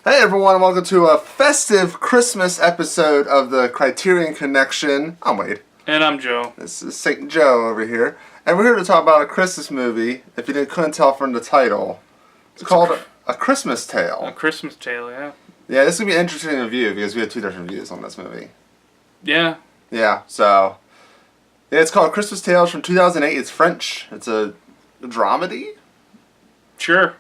Hey everyone, welcome to a festive Christmas episode of the Criterion Connection. I'm Wade. And I'm Joe. This is Saint Joe over here. And we're here to talk about a Christmas movie, if you couldn't tell from the title. It's called A Christmas Tale. A Christmas Tale, yeah. Yeah, this is going to be an interesting review because we have two different views on this movie. Yeah. Yeah, so... Yeah, it's called Christmas Tales from 2008. It's French. It's a dramedy? Sure.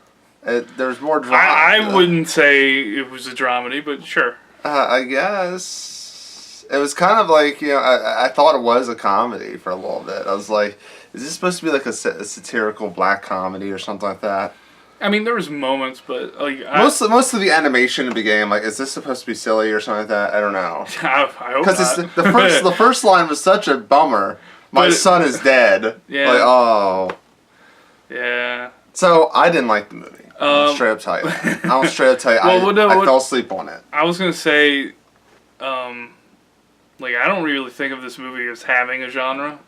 There's more drama. I wouldn't say it was a dramedy, but sure. I guess. It was kind of like, I thought it was a comedy for a little bit. I was like, is this supposed to be like a satirical black comedy or something like that? I mean, there was moments, but like most of the animation in the beginning, like, is this supposed to be silly or something like that? I don't know. I hope Because not. the first line was such a bummer. My son is dead. Yeah. Like, oh. Yeah. So I didn't like the movie. I'll straight up tell you. I'll straight up tell you. I fell asleep on it. I was gonna say, like, I don't really think of this movie as having a genre.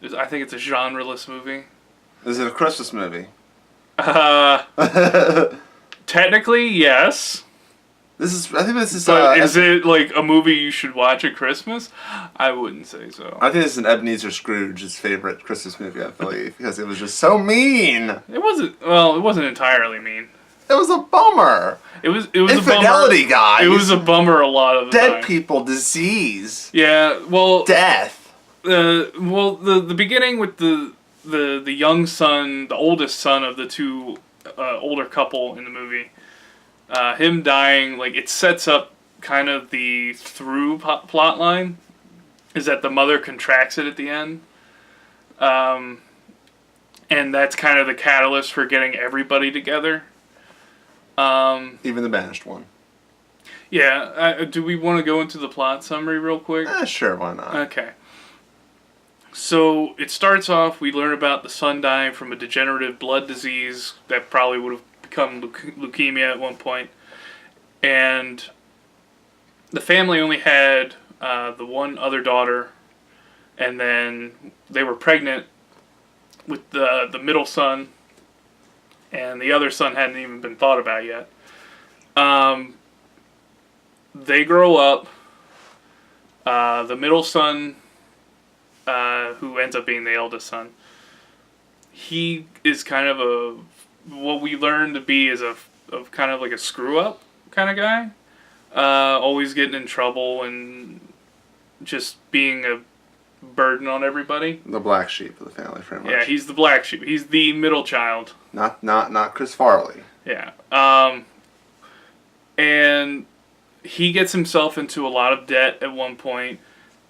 I think it's a genreless movie. Is it a Christmas movie? Technically, yes. I think this is. But is it like a movie you should watch at Christmas? I wouldn't say so. I think this is an Ebenezer Scrooge's favorite Christmas movie, I believe, because it was just so mean. It wasn't. Well, it wasn't entirely mean. It was a bummer. It was infidelity, a bummer. guys. It was a bummer a lot of the time. Dead people, disease. Yeah. Well. Death. The beginning with the young son, the oldest son of the two older couple in the movie. Him dying, like, it sets up kind of the through plot line, is that the mother contracts it at the end. And that's kind of the catalyst for getting everybody together. Even the banished one. Yeah. Do we want to go into the plot summary real quick? Sure, why not? Okay. So it starts off, we learn about the son dying from a degenerative blood disease that probably would have become leukemia at one point, and the family only had the one other daughter, and then they were pregnant with the middle son, and the other son hadn't even been thought about yet. They grow up. The middle son, who ends up being the eldest son, he is kind of what we learn to be is of kind of like a screw up kind of guy, always getting in trouble and just being a burden on everybody. The black sheep of the family, pretty much. Yeah, he's the black sheep. He's the middle child. Not Chris Farley. Yeah. And he gets himself into a lot of debt at one point,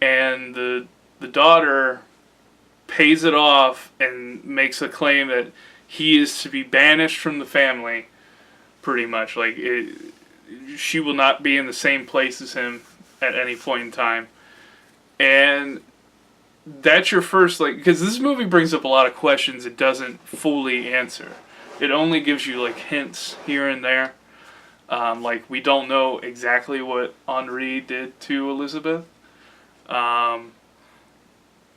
and the daughter pays it off and makes a claim that he is to be banished from the family, pretty much. Like, she will not be in the same place as him at any point in time. And that's your first, like, because this movie brings up a lot of questions it doesn't fully answer. It only gives you, like, hints here and there. Like, we don't know exactly what Henri did to Elizabeth.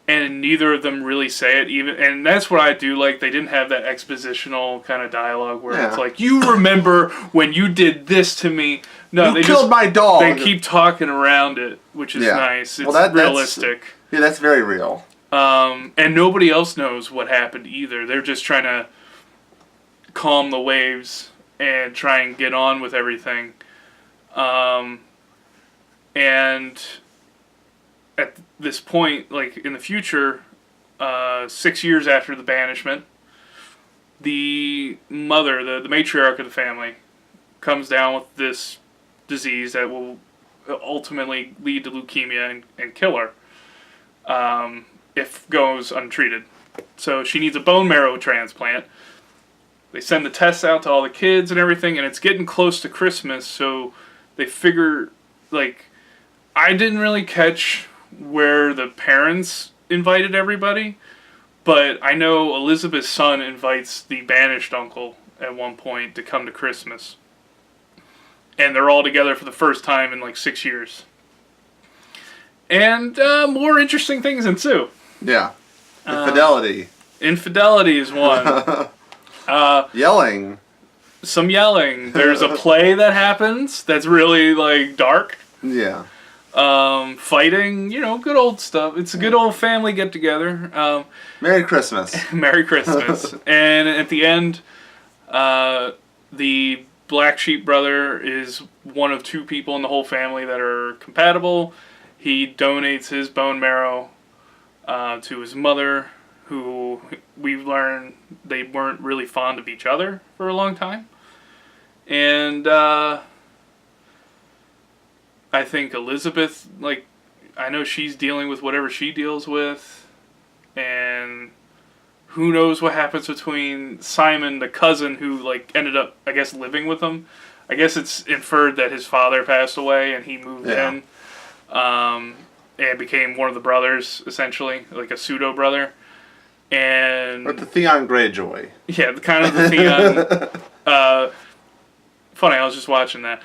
And neither of them really say it, and that's what I do like. They didn't have that expositional kind of dialogue where it's like, you remember when you did this to me. No, they killed my dog. They keep talking around it, which is nice. It's realistic. That's very real. And nobody else knows what happened either. They're just trying to calm the waves and try and get on with everything. And at this point, like in the future, 6 years after the banishment, the mother, the matriarch of the family, comes down with this disease that will ultimately lead to leukemia and kill her if goes untreated. So she needs a bone marrow transplant. They send the tests out to all the kids and everything, and it's getting close to Christmas, so they figure, like, I didn't really catch where the parents invited everybody, but I know Elizabeth's son invites the banished uncle at one point to come to Christmas. And they're all together for the first time in like 6 years. And more interesting things ensue. Yeah. Infidelity. Infidelity is one. Yelling. some yelling. There's a play that happens that's really like dark. Yeah. Fighting, good old stuff. It's a good old family get together. Merry Christmas. Merry Christmas. And at the end, the black sheep brother is one of two people in the whole family that are compatible. He donates his bone marrow to his mother, who we've learned they weren't really fond of each other for a long time. And I think Elizabeth, I know she's dealing with whatever she deals with, and who knows what happens between Simon, the cousin, who, ended up, I guess, living with them. I guess it's inferred that his father passed away and he moved in, and became one of the brothers, essentially, like a pseudo-brother. And... But the Theon Greyjoy. Yeah, kind of the Theon... funny, I was just watching that.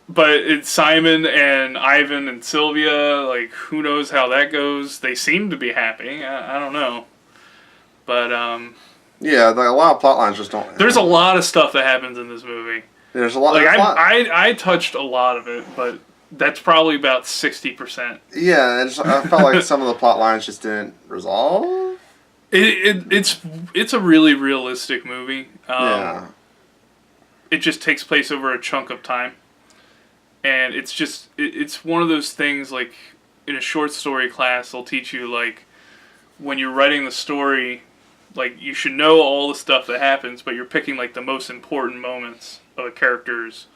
But it's Simon and Ivan and Sylvia, who knows how that goes. They seem to be happy. I don't know. But, yeah, a lot of plot lines just don't... There's a lot of stuff that happens in this movie. There's a lot... I touched a lot of it, but that's probably about 60%. Yeah, I felt like some of the plot lines just didn't resolve. It's a really realistic movie. Yeah. It just takes place over a chunk of time. And it's just, it's one of those things, in a short story class, they'll teach you, when you're writing the story, you should know all the stuff that happens, but you're picking, the most important moments of a character's,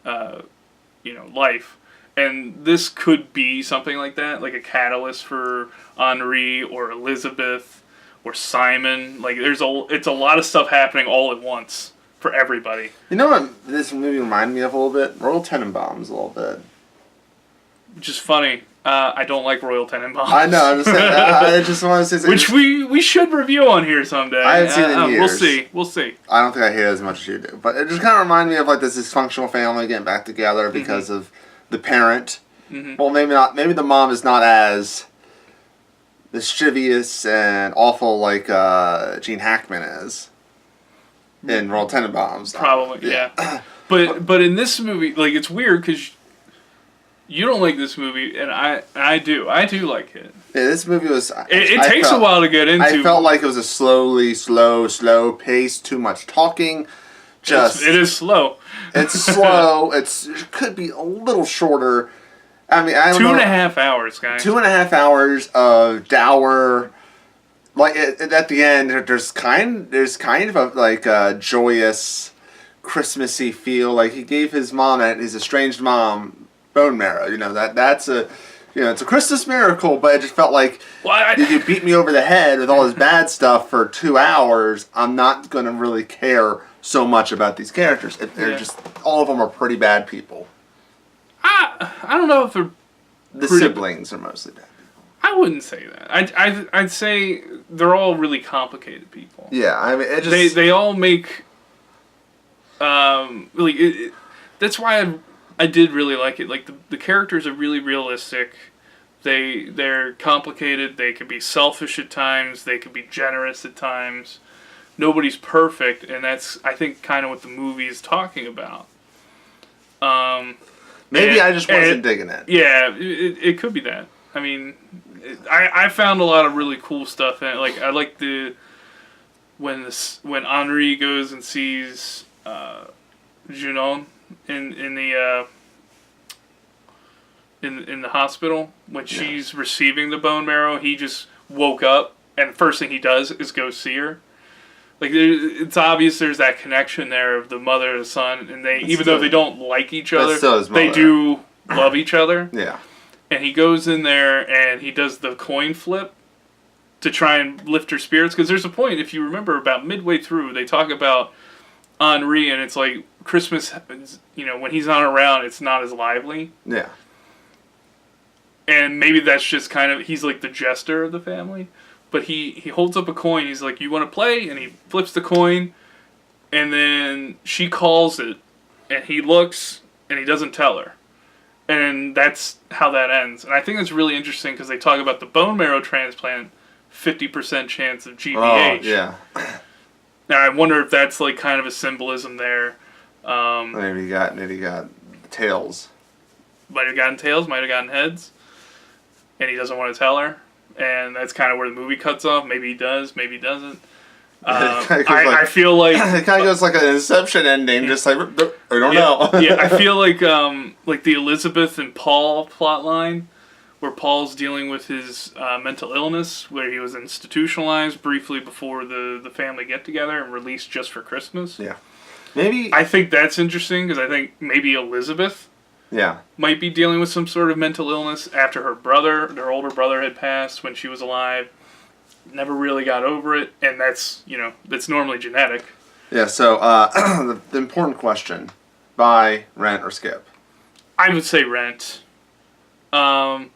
life. And this could be something like that, like a catalyst for Henri or Elizabeth or Simon. It's a lot of stuff happening all at once. For everybody. You know what this movie reminded me of a little bit? Royal Tenenbaums a little bit. Which is funny. I don't like Royal Tenenbaums. I know. I'm just saying, I just want to say... Which we should review on here someday. I haven't seen it in years. We'll see. I don't think I hear it as much as you do. But it just kind of reminded me of this dysfunctional family getting back together because of the parent. Mm-hmm. Well, maybe not. Maybe the mom is not as mischievous and awful like Gene Hackman is. In Royal Tenenbaums. Probably, yeah. But in this movie, it's weird because you don't like this movie, and I do. I do like it. Yeah, this movie was... It takes a while to get into. I felt like it was a slow pace, too much talking. It is slow. It's slow. It could be a little shorter. I mean, I don't know. 2.5 hours, guys. 2.5 hours of dour... at the end, there's kind of a joyous, Christmassy feel. He gave his mom, his estranged mom, bone marrow. That's a, it's a Christmas miracle. But it just felt like, did you beat me over the head with all this bad stuff for 2 hours? I'm not gonna really care so much about these characters. They're just all of them are pretty bad people. I don't know if they're the siblings are mostly bad. I wouldn't say that. I'd say they're all really complicated people. Yeah, I mean, it just... They all make... that's why I did really like it. The characters are really realistic. They're complicated. They can be selfish at times. They can be generous at times. Nobody's perfect, and that's, I think, kind of what the movie is talking about. Maybe I just wasn't digging it. Yeah, it could be that. I mean... I found a lot of really cool stuff in it. I like when Henri goes and sees Junon in the hospital when she's receiving the bone marrow. He just woke up and the first thing he does is go see her. It's obvious there's that connection there of the mother and the son, and even though they don't like each other, they do love each other. Yeah. And he goes in there and he does the coin flip to try and lift her spirits. Because there's a point, if you remember, about midway through, they talk about Henri, and it's like Christmas, when he's not around, it's not as lively. Yeah. And maybe that's just kind of, he's like the jester of the family. But he holds up a coin. He's like, you want to play? And he flips the coin. And then she calls it. And he looks, and he doesn't tell her. And that's how that ends. And I think that's really interesting because they talk about the bone marrow transplant, 50% chance of GBH. Oh, yeah. Now I wonder if that's like kind of a symbolism there. Maybe he got tails. Might have gotten tails, might have gotten heads, and he doesn't want to tell her, and that's kind of where the movie cuts off. Maybe he does, maybe he doesn't. I feel like it kind of goes like an Inception ending, just like I don't know. Yeah, I feel like the Elizabeth and Paul plot line, where Paul's dealing with his mental illness, where he was institutionalized briefly before the family get together and released just for Christmas. Yeah, maybe I think that's interesting because I think maybe Elizabeth. Yeah. Might be dealing with some sort of mental illness after her older brother had passed when she was alive. Never really got over it, and that's normally genetic. Yeah, so the important question, buy, rent, or skip? I would say rent. I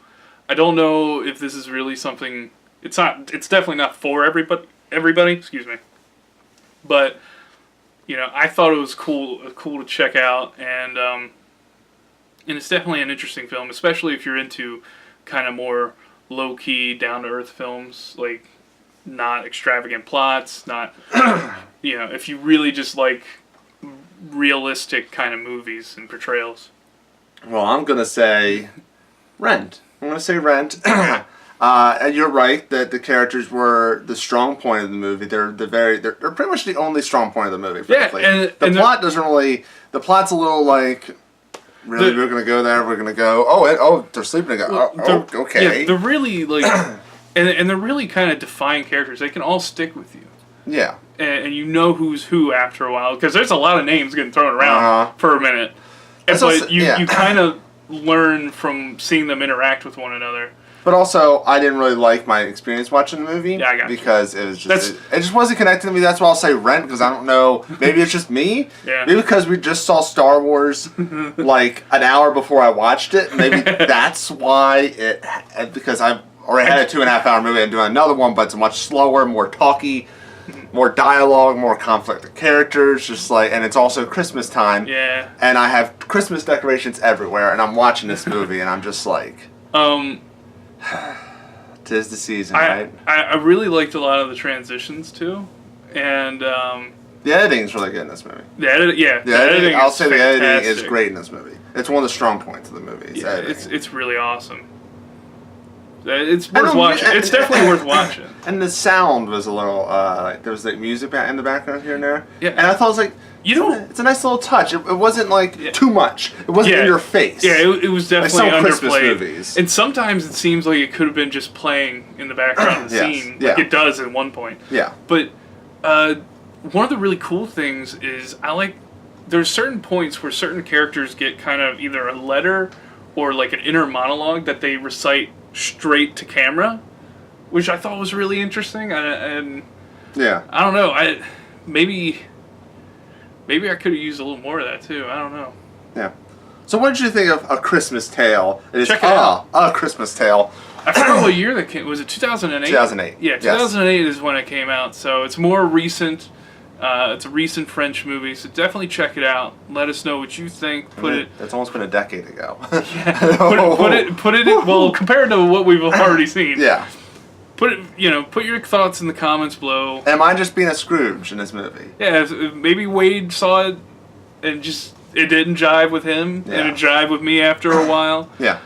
don't know if this is really something, it's definitely not for everybody, excuse me. But, I thought it was cool to check out, and it's definitely an interesting film, especially if you're into kind of more low-key, down-to-earth films, like not extravagant plots, not, if you really just like realistic kind of movies and portrayals. Well, I'm going to say Rent. And you're right that the characters were the strong point of the movie. They're pretty much the only strong point of the movie, frankly. Yeah, the plot doesn't really, the plot's a little like, really, we're going to go there, we're going to go, they're sleeping again. Okay. Yeah, they're really like, and they're really kind of defined characters. They can all stick with you. Yeah. And you know who's who after a while, because there's a lot of names getting thrown around for a minute. But you kind of learn from seeing them interact with one another. But also, I didn't really like my experience watching the movie. Yeah, I got because it was just it just wasn't connected to me. That's why I'll say Rent, because I don't know. Maybe it's just me. Yeah. Maybe because we just saw Star Wars like an hour before I watched it. Maybe that's why because I've already had a 2.5 hour movie. I'm doing another one, but it's much slower, more talky, more dialogue, more conflict of characters. And it's also Christmas time. Yeah. And I have Christmas decorations everywhere, and I'm watching this movie, and I'm just like. 'Tis the season, right? I really liked a lot of the transitions too, and the editing's really good in this movie. The editing. I'll say the editing is great in this movie. It's one of the strong points of the movie. Yeah, it's really awesome. It's worth watching. It's definitely worth watching. And the sound was a little there was like music in the background here and there. Yeah, and I thought it was like. It's a nice little touch. It wasn't like too much. It wasn't in your face. Yeah, it was definitely like some underplayed. Christmas movies. And sometimes it seems like it could have been just playing in the background of the scene, like it does at one point. Yeah. But one of the really cool things is there's certain points where certain characters get kind of either a letter or like an inner monologue that they recite straight to camera, which I thought was really interesting. And I don't know. Maybe I could have used a little more of that too. I don't know. Yeah. So what did you think of A Christmas Tale? Check it out. A Christmas Tale. I forgot what year that came. Was it 2008? 2008. Yeah, 2008 is when it came out. So it's more recent. It's a recent French movie. So definitely check it out. Let us know what you think. It's almost been a decade ago. Yeah. Put it in, well, compared to what we've already seen. Yeah. Put your thoughts in the comments below. Am I just being a Scrooge in this movie? Yeah, maybe Wade saw it and it didn't jive with him, and it jived with me after a while. Yeah.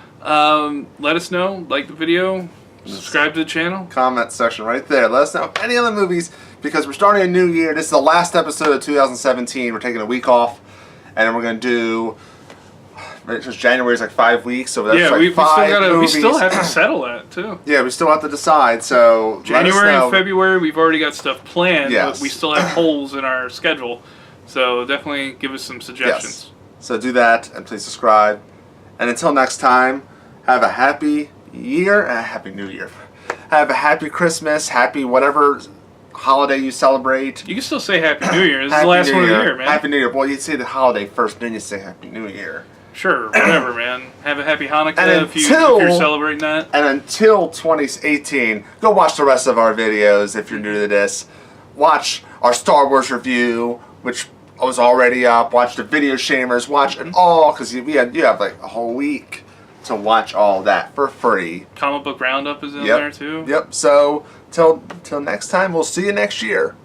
Let us know. Like the video. Subscribe to the channel. Comment section right there. Let us know any other movies, because we're starting a new year. This is the last episode of 2017. We're taking a week off, and then we're going to do... Because January is like 5 weeks, so that's like 5 movies. We still have to settle that too. Yeah, we still have to decide. So January and February, we've already got stuff planned, yes. But we still have holes in our schedule. So definitely give us some suggestions. Yes. So do that, and please subscribe. And until next time, have a happy year, a happy New Year. Have a happy Christmas, happy whatever holiday you celebrate. You can still say Happy New Year. This is the last one of the year, man. Happy New Year. Well, you'd say the holiday first, then you say Happy New Year. Sure, whatever, man. Have a happy Hanukkah if you're celebrating that. And until 2018, go watch the rest of our videos if you're new to this. Watch our Star Wars review, which was already up. Watch the Video Shamers. Watch it all, because you have like a whole week to watch all that for free. Comic Book Roundup is in there too. Yep. So till next time, we'll see you next year.